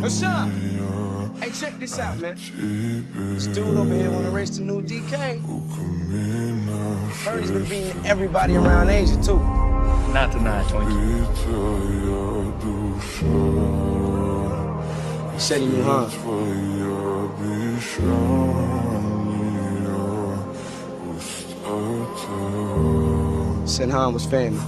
What's up? Hey, check this out, man. This dude over here wanna race the new DK. Heard he's been beating everybody around Asia, too. Not tonight, Twinkie. Said he knew Han. Said Han was famous.